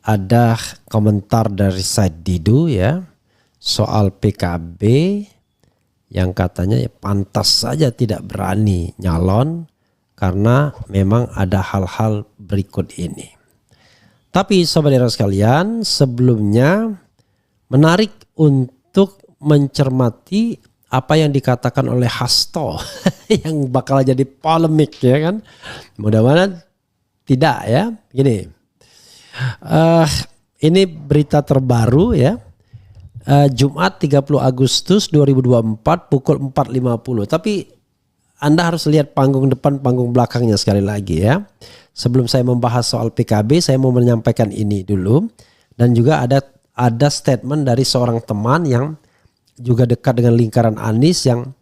ada komentar dari Said Didu ya soal PKB yang katanya ya pantas saja tidak berani nyalon karena memang ada hal-hal berikut ini. Tapi saudara sekalian, sebelumnya menarik untuk mencermati apa yang dikatakan oleh Hasto yang bakal jadi polemik ya kan. Mudah-mudahan tidak ya. Gini, ini berita terbaru ya. Jumat 30 Agustus 2024 pukul 4.50. Tapi Anda harus lihat panggung depan, panggung belakangnya sekali lagi ya. Sebelum saya membahas soal PKB, saya mau menyampaikan ini dulu. Dan juga ada statement dari seorang teman yang juga dekat dengan lingkaran Anies yang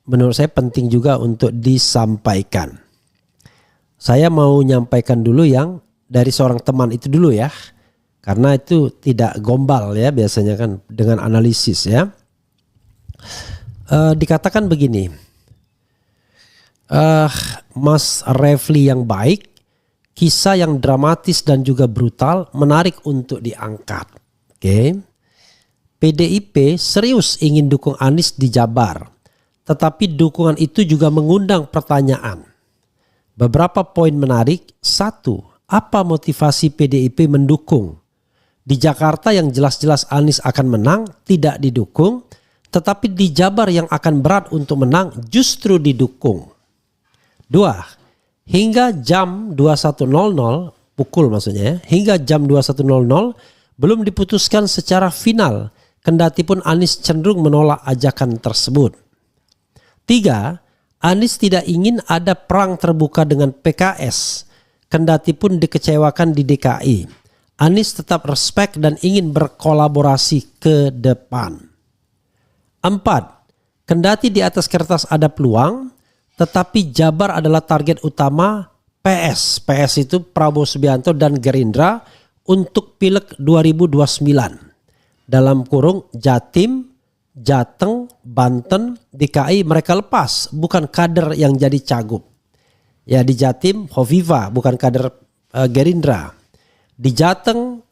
menurut saya penting juga untuk disampaikan. Saya mau menyampaikan dulu yang dari seorang teman itu dulu ya. Karena itu tidak gombal ya biasanya kan dengan analisis ya. Dikatakan begini. Mas Refli yang baik, kisah yang dramatis dan juga brutal menarik untuk diangkat. Oke. PDIP serius ingin dukung Anies di Jabar. Tetapi dukungan itu juga mengundang pertanyaan. Beberapa poin menarik. 1. Apa motivasi PDIP mendukung? Di Jakarta yang jelas-jelas Anies akan menang tidak didukung, tetapi di Jabar yang akan berat untuk menang justru didukung. 2. Hingga jam 21.00 pukul maksudnya ya, hingga jam 21.00 belum diputuskan secara final, kendatipun Anies cenderung menolak ajakan tersebut. 3. Anies tidak ingin ada perang terbuka dengan PKS, kendatipun dikecewakan di DKI. Anies tetap respect dan ingin berkolaborasi ke depan. 4. Kendati di atas kertas ada peluang, tetapi Jabar adalah target utama PS. PS itu Prabowo Subianto dan Gerindra untuk Pileg 2029. Dalam kurung Jatim, Jateng, Banten, DKI mereka lepas, bukan kader yang jadi cagup. Ya di Jatim Hovifa bukan kader Gerindra. Di Jateng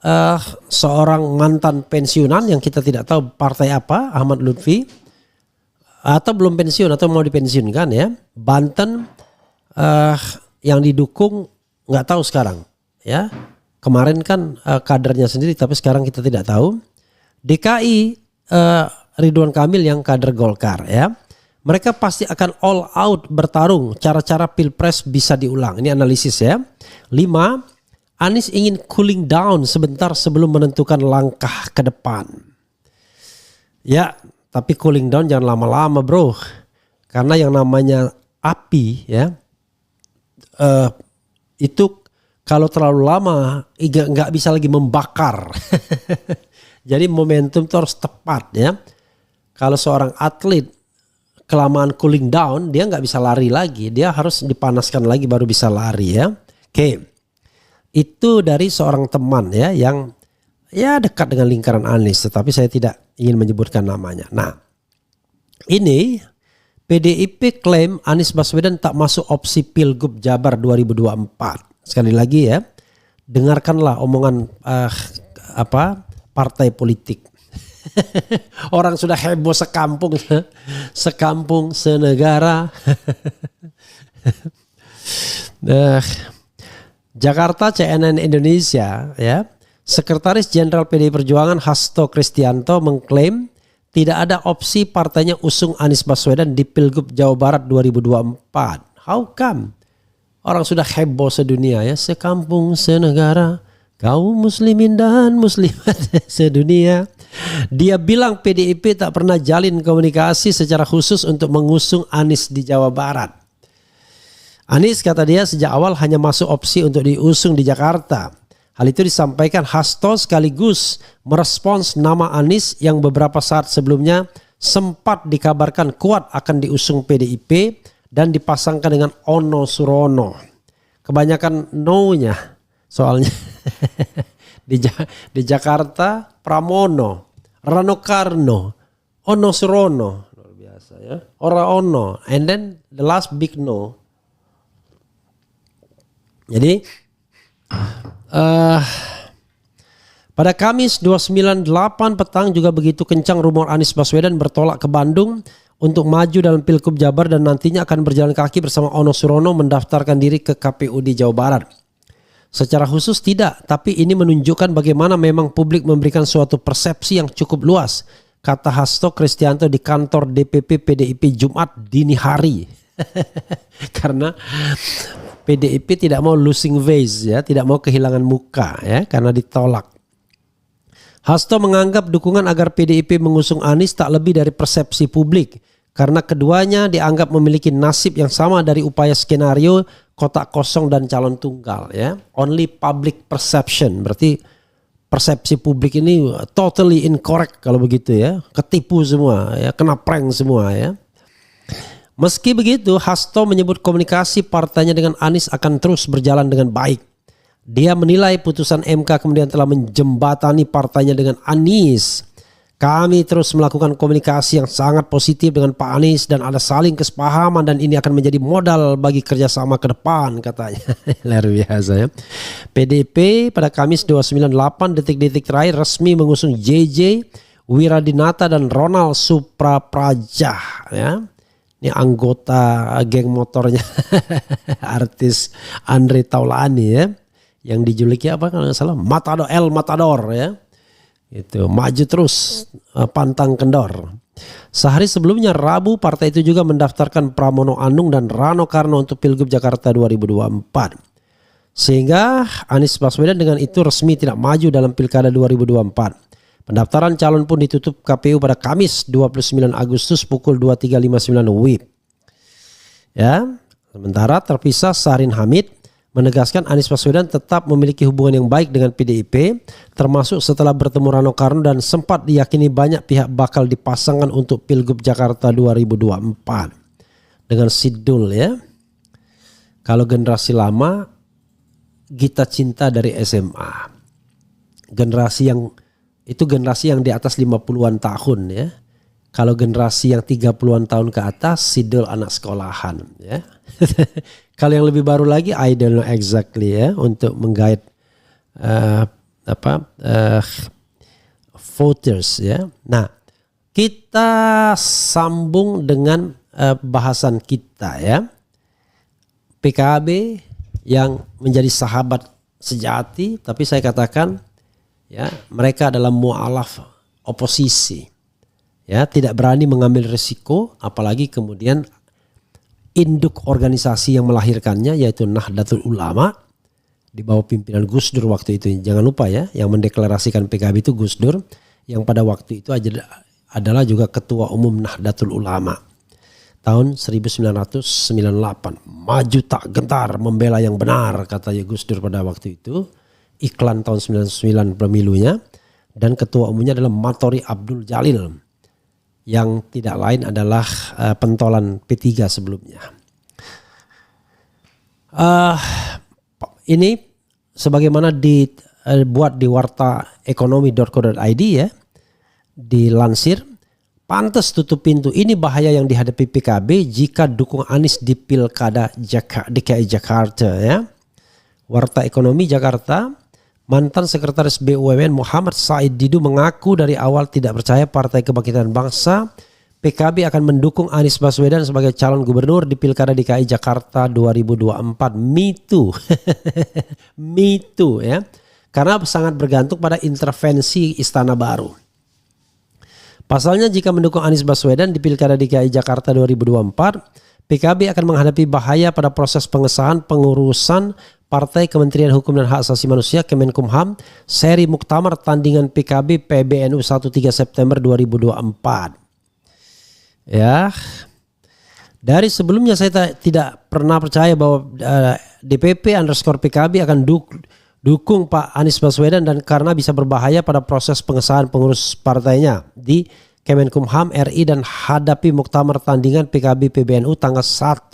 seorang mantan pensiunan yang kita tidak tahu partai apa, Ahmad Lutfi, atau belum pensiun atau mau dipensiunkan ya. Banten yang didukung nggak tahu sekarang ya. Kemarin kan kadernya sendiri tapi sekarang kita tidak tahu. DKI Ridwan Kamil yang kader Golkar ya. Mereka pasti akan all out bertarung, cara-cara pilpres bisa diulang. Ini analisis ya. 5. Anies ingin cooling down sebentar sebelum menentukan langkah ke depan. Ya, tapi cooling down jangan lama-lama bro. Karena yang namanya api ya, itu kalau terlalu lama nggak bisa lagi membakar. Jadi momentum itu harus tepat ya. Kalau seorang atlet kelamaan cooling down, dia nggak bisa lari lagi. Dia harus dipanaskan lagi baru bisa lari ya. Oke. Itu dari seorang teman ya yang ya dekat dengan lingkaran Anies, tetapi saya tidak ingin menyebutkan namanya. Nah, ini PDIP klaim Anies Baswedan tak masuk opsi Pilgub Jabar 2024. Sekali lagi ya, dengarkanlah omongan partai politik. Orang sudah heboh sekampung, senegara. Jakarta CNN Indonesia ya. Sekretaris Jenderal PDI Perjuangan Hasto Kristianto mengklaim tidak ada opsi partainya usung Anies Baswedan di Pilgub Jawa Barat 2024. How come? Orang sudah heboh sedunia ya, sekampung senegara, kaum muslimin dan muslimat sedunia. Dia bilang PDIP tak pernah jalin komunikasi secara khusus untuk mengusung Anies di Jawa Barat. Anies kata dia sejak awal hanya masuk opsi untuk diusung di Jakarta. Hal itu disampaikan Hasto sekaligus merespons nama Anies yang beberapa saat sebelumnya sempat dikabarkan kuat akan diusung PDIP dan dipasangkan dengan Ono Surono. Kebanyakan no-nya soalnya. Di Jakarta Pramono, Rano Karno, Ono Surono. Luar biasa ya. Ora Ono. And then the last big no. Jadi Pada Kamis 298 petang juga begitu kencang rumor Anies Baswedan bertolak ke Bandung untuk maju dalam Pilgub Jabar dan nantinya akan berjalan kaki bersama Ono Surono mendaftarkan diri ke KPU di Jawa Barat. Secara khusus tidak, tapi ini menunjukkan bagaimana memang publik memberikan suatu persepsi yang cukup luas, kata Hasto Kristianto di kantor DPP PDIP Jumat dini hari. Karena PDIP tidak mau losing face, ya, tidak mau kehilangan muka, ya, karena ditolak. Hasto menganggap dukungan agar PDIP mengusung Anies tak lebih dari persepsi publik, karena keduanya dianggap memiliki nasib yang sama dari upaya skenario kotak kosong dan calon tunggal, ya. Only public perception, berarti persepsi publik ini totally incorrect kalau begitu, ya. Ketipu semua, ya, kena prank semua, ya. Meski begitu, Hasto menyebut komunikasi partainya dengan Anies akan terus berjalan dengan baik. Dia menilai putusan MK kemudian telah menjembatani partainya dengan Anies. Kami terus melakukan komunikasi yang sangat positif dengan Pak Anies dan ada saling kesepahaman dan ini akan menjadi modal bagi kerjasama ke depan, katanya. Luar biasa, ya. PDIP pada Kamis 298 detik-detik terakhir resmi mengusung JJ Wiradinata dan Ronald Suprapraja, ya. Ini anggota geng motornya artis Andre Taulani, ya, yang dijuluki apa kalau nggak salah Matador, El Matador, ya. Itu maju terus pantang kendor. Sehari sebelumnya Rabu partai itu juga mendaftarkan Pramono Anung dan Rano Karno untuk Pilgub Jakarta 2024. Sehingga Anies Baswedan dengan itu resmi tidak maju dalam Pilkada 2024. Pendaftaran calon pun ditutup KPU pada Kamis 29 Agustus pukul 23.59 WIB. Ya, sementara terpisah Syahrin Hamid menegaskan Anies Baswedan tetap memiliki hubungan yang baik dengan PDIP, termasuk setelah bertemu Rano Karno dan sempat diyakini banyak pihak bakal dipasangkan untuk Pilgub Jakarta 2024. Dengan sidul, ya. Kalau generasi lama, Gita Cinta dari SMA. Generasi yang di atas 50-an tahun, ya. Kalau generasi yang 30-an tahun ke atas, sidul anak sekolahan, ya. Kalau yang lebih baru lagi, I don't know exactly, ya, untuk menggait voters, ya. Nah, kita sambung dengan bahasan kita, ya. PKB yang menjadi sahabat sejati, tapi saya katakan, ya, mereka adalah mu'alaf oposisi, ya, tidak berani mengambil risiko, apalagi kemudian induk organisasi yang melahirkannya yaitu Nahdlatul Ulama di bawah pimpinan Gus Dur waktu itu. Jangan lupa, ya, yang mendeklarasikan PKB itu Gus Dur, yang pada waktu itu adalah juga ketua umum Nahdlatul Ulama tahun 1998. Maju tak gentar membela yang benar, katanya Gus Dur pada waktu itu. Iklan tahun 99 pemilunya, dan ketua umumnya adalah Matori Abdul Jalil yang tidak lain adalah pentolan P3 sebelumnya. Ini sebagaimana dibuat di wartaekonomi.co.id, ya, dilansir, pantas tutup pintu, ini bahaya yang dihadapi PKB jika dukung Anies di Pilkada DKI Jakarta, ya. Warta Ekonomi Jakarta, mantan sekretaris BUMN Muhammad Said Didu mengaku dari awal tidak percaya Partai Kebangkitan Bangsa PKB akan mendukung Anies Baswedan sebagai calon gubernur di Pilkada DKI Jakarta 2024. Me too. Me too, ya. Karena sangat bergantung pada intervensi Istana Baru. Pasalnya jika mendukung Anies Baswedan di Pilkada DKI Jakarta 2024, PKB akan menghadapi bahaya pada proses pengesahan pengurusan Partai Kementerian Hukum dan Hak Asasi Manusia Kemenkumham seri Muktamar Tandingan PKB PBNU 13 September 2024. Ya. Dari sebelumnya saya tidak pernah percaya bahwa DPP_PKB akan dukung Pak Anies Baswedan dan karena bisa berbahaya pada proses pengesahan pengurus partainya di Kemenkumham RI dan hadapi Muktamar Tandingan PKB PBNU tanggal 1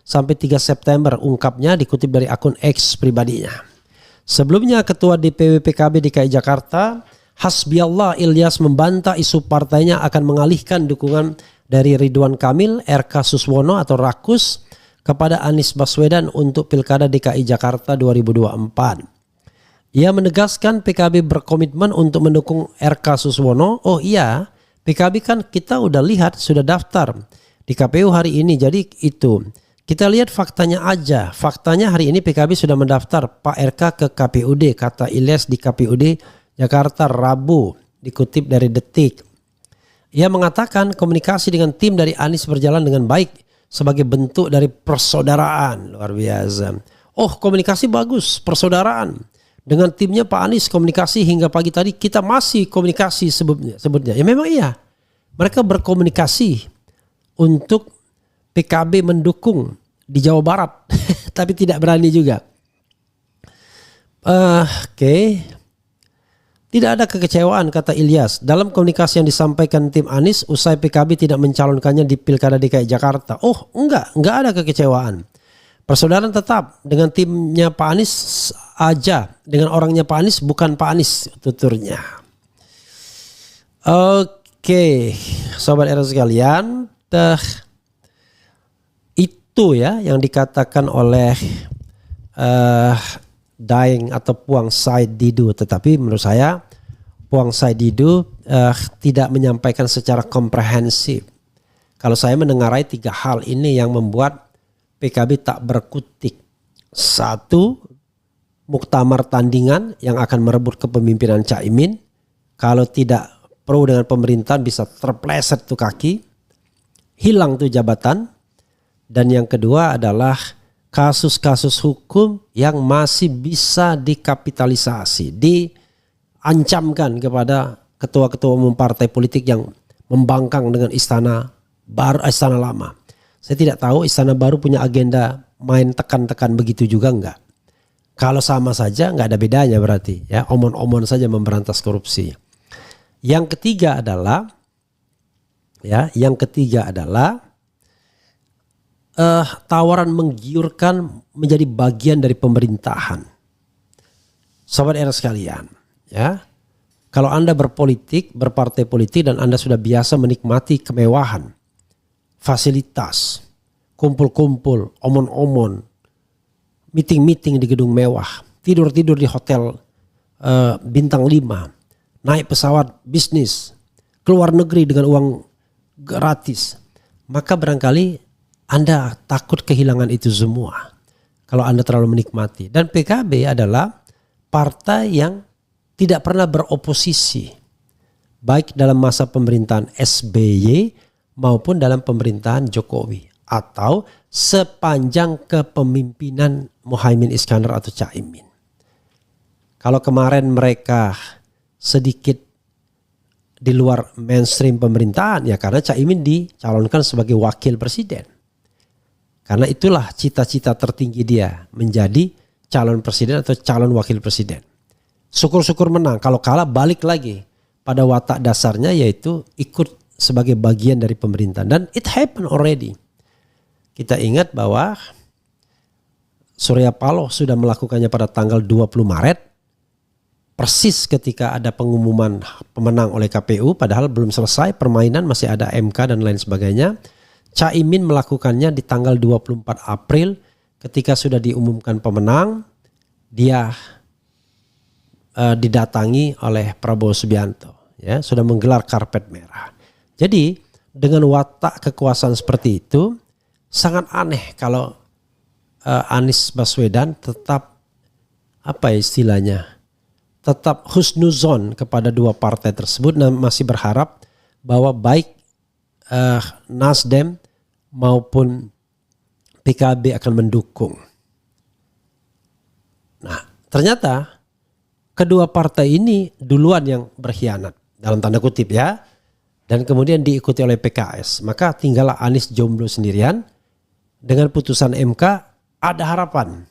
sampai 3 September, ungkapnya dikutip dari akun X pribadinya. Sebelumnya Ketua DPW PKB DKI Jakarta Hasbiallah Ilyas membantah isu partainya akan mengalihkan dukungan dari Ridwan Kamil, RK Suswono atau Rakus kepada Anies Baswedan untuk Pilkada DKI Jakarta 2024. Ia menegaskan PKB berkomitmen untuk mendukung RK Suswono. Oh iya, PKB kan kita udah lihat sudah daftar di KPU hari ini. Jadi itu kita lihat faktanya aja. Faktanya hari ini PKB sudah mendaftar Pak RK ke KPUD, kata Ilyas di KPUD Jakarta Rabu, dikutip dari Detik. Ia mengatakan komunikasi dengan tim dari Anies berjalan dengan baik sebagai bentuk dari persaudaraan. Luar biasa. Oh, komunikasi bagus, persaudaraan. Dengan timnya Pak Anies komunikasi hingga pagi tadi kita masih komunikasi sebutnya. Ya memang iya. Mereka berkomunikasi untuk PKB mendukung di Jawa Barat. Tapi tidak berani juga. Oke. Tidak ada kekecewaan, kata Ilyas. Dalam komunikasi yang disampaikan tim Anies usai PKB tidak mencalonkannya di Pilkada DKI Jakarta. Oh enggak ada kekecewaan. Persaudaraan tetap dengan timnya Pak Anies aja. Dengan orangnya Pak Anies, bukan Pak Anies tuturnya. Oke, Sobat Era sekalian. Itu ya yang dikatakan oleh Daeng atau Puang Said Didu. Tetapi menurut saya Puang Said Didu tidak menyampaikan secara komprehensif. Kalau saya mendengarai 3 hal ini yang membuat PKB tak berkutik. 1, muktamar tandingan yang akan merebut kepemimpinan Caimin. Kalau tidak pro dengan pemerintahan bisa terpleset tuh kaki. Hilang tuh jabatan. Dan yang kedua adalah kasus-kasus hukum yang masih bisa dikapitalisasi. Diancamkan kepada ketua-ketua umum partai politik yang membangkang dengan istana baru, istana lama. Saya tidak tahu istana baru punya agenda main tekan-tekan begitu juga enggak. Kalau sama saja enggak ada bedanya berarti ya, omon-omon saja memberantas korupsi. Yang ketiga adalah tawaran menggiurkan menjadi bagian dari pemerintahan. Sobat Era sekalian, ya. Kalau Anda berpolitik, berpartai politik dan Anda sudah biasa menikmati kemewahan, fasilitas, kumpul-kumpul, omon-omon, meeting-meeting di gedung mewah, tidur-tidur di hotel bintang 5, naik pesawat bisnis, keluar negeri dengan uang gratis, maka barangkali Anda takut kehilangan itu semua kalau Anda terlalu menikmati. Dan PKB adalah partai yang tidak pernah beroposisi, baik dalam masa pemerintahan SBY maupun dalam pemerintahan Jokowi atau sepanjang kepemimpinan Muhaimin Iskandar atau Caimin. Kalau kemarin mereka sedikit di luar mainstream pemerintahan ya karena Caimin dicalonkan sebagai wakil presiden. Karena itulah cita-cita tertinggi dia menjadi calon presiden atau calon wakil presiden. Syukur-syukur menang, kalau kalah balik lagi pada watak dasarnya yaitu ikut sebagai bagian dari pemerintahan. Dan it happened already. Kita ingat bahwa Surya Paloh sudah melakukannya pada tanggal 20 Maret. Persis ketika ada pengumuman pemenang oleh KPU. Padahal belum selesai permainan, masih ada MK dan lain sebagainya. Caimin melakukannya di tanggal 24 April. Ketika sudah diumumkan pemenang. Dia didatangi oleh Prabowo Subianto. Ya, sudah menggelar karpet merah. Jadi dengan watak kekuasaan seperti itu sangat aneh kalau Anies Baswedan tetap tetap husnuzon kepada dua partai tersebut dan masih berharap bahwa baik Nasdem maupun PKB akan mendukung. Nah, ternyata kedua partai ini duluan yang berkhianat dalam tanda kutip ya. Dan kemudian diikuti oleh PKS. Maka tinggallah Anies jomblo sendirian. Dengan putusan MK ada harapan.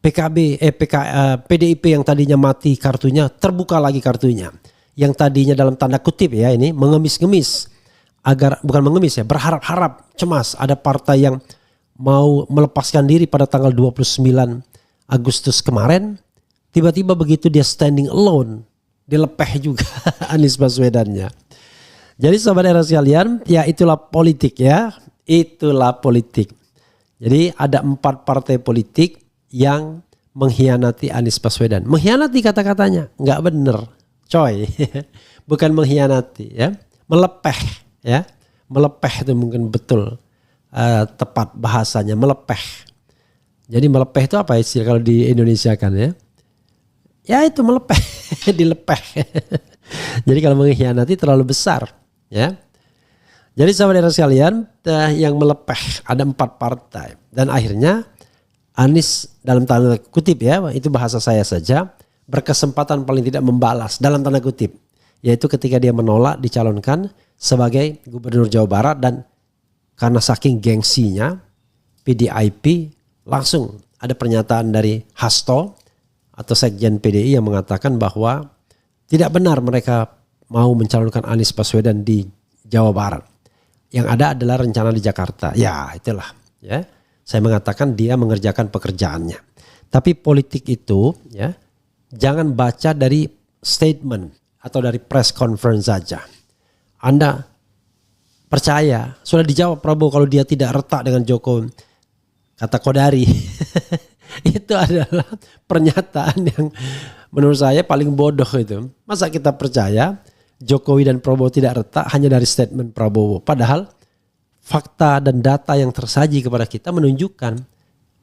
PDIP yang tadinya mati kartunya terbuka lagi kartunya. Yang tadinya dalam tanda kutip ya ini mengemis-ngemis. Bukan mengemis ya, berharap-harap cemas. Ada partai yang mau melepaskan diri pada tanggal 29 Agustus kemarin. Tiba-tiba begitu dia standing alone. Dilepeh juga Anies Baswedannya. Jadi sobat Era sekalian, ya itulah politik ya. Itulah politik. Jadi ada 4 partai politik yang mengkhianati Anies Baswedan. Mengkhianati kata-katanya, nggak bener, coy. Bukan mengkhianati, ya, melepeh, ya, melepeh itu mungkin betul tepat bahasanya, melepeh. Jadi melepeh itu apa istilah kalau di Indonesia kan ya? Ya itu melepeh, dilepeh. Jadi kalau mengkhianati terlalu besar, ya. Jadi saudara sekalian, yang melepeh ada 4 partai dan akhirnya Anies dalam tanda kutip ya, itu bahasa saya saja, berkesempatan paling tidak membalas dalam tanda kutip, yaitu ketika dia menolak dicalonkan sebagai gubernur Jawa Barat dan karena saking gengsinya PDIP langsung ada pernyataan dari Hasto atau Sekjen PDI yang mengatakan bahwa tidak benar mereka mau mencalonkan Anies Baswedan di Jawa Barat. Yang ada adalah rencana di Jakarta. Ya itulah ya. Saya mengatakan dia mengerjakan pekerjaannya. Tapi politik itu ya jangan baca dari statement atau dari press conference saja. Anda percaya sudah dijawab Prabowo kalau dia tidak retak dengan Jokowi, kata Kodari. Itu adalah pernyataan yang menurut saya paling bodoh itu. Masa kita percaya Jokowi dan Prabowo tidak retak hanya dari statement Prabowo, padahal fakta dan data yang tersaji kepada kita menunjukkan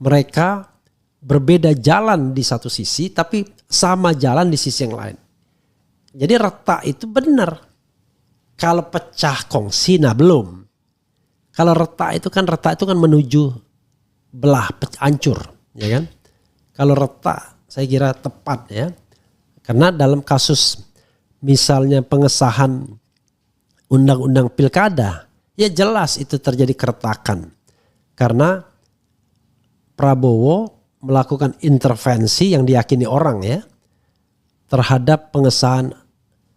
mereka berbeda jalan di satu sisi tapi sama jalan di sisi yang lain. Jadi retak itu benar. Kalau pecah kongsi nah belum. Kalau retak itu kan menuju belah, hancur, ya kan? Kalau retak saya kira tepat ya. Karena dalam kasus misalnya pengesahan undang-undang pilkada, ya jelas itu terjadi keretakan. Karena Prabowo melakukan intervensi yang diyakini orang ya terhadap pengesahan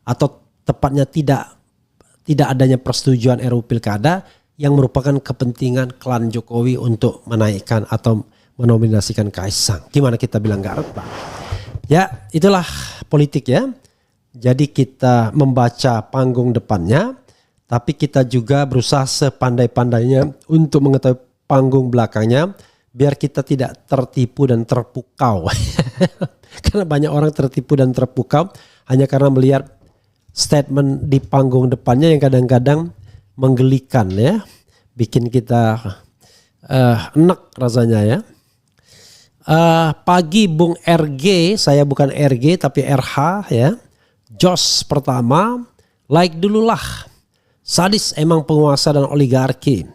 atau tepatnya tidak adanya persetujuan RUU Pilkada yang merupakan kepentingan klan Jokowi untuk menaikkan atau menominasikan Kaisang. Gimana kita bilang gak retak? Ya itulah politik ya. Jadi kita membaca panggung depannya, tapi kita juga berusaha sepandai-pandainya untuk mengetahui panggung belakangnya, biar kita tidak tertipu dan terpukau. Karena banyak orang tertipu dan terpukau hanya karena melihat statement di panggung depannya yang kadang-kadang menggelikan ya, bikin kita enak rasanya ya. Pagi Bung RG, saya bukan RG tapi RH ya. Jos pertama, like dululah. Sadis emang penguasa dan oligarki.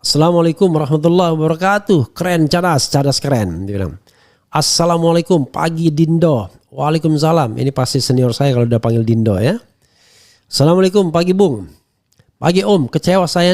Assalamualaikum warahmatullahi wabarakatuh. Keren, cadas keren. Dia bilang. Assalamualaikum pagi Dindo. Waalaikumsalam. Ini pasti senior saya kalau udah panggil Dindo ya. Assalamualaikum pagi Bung. Pagi Om, kecewa saya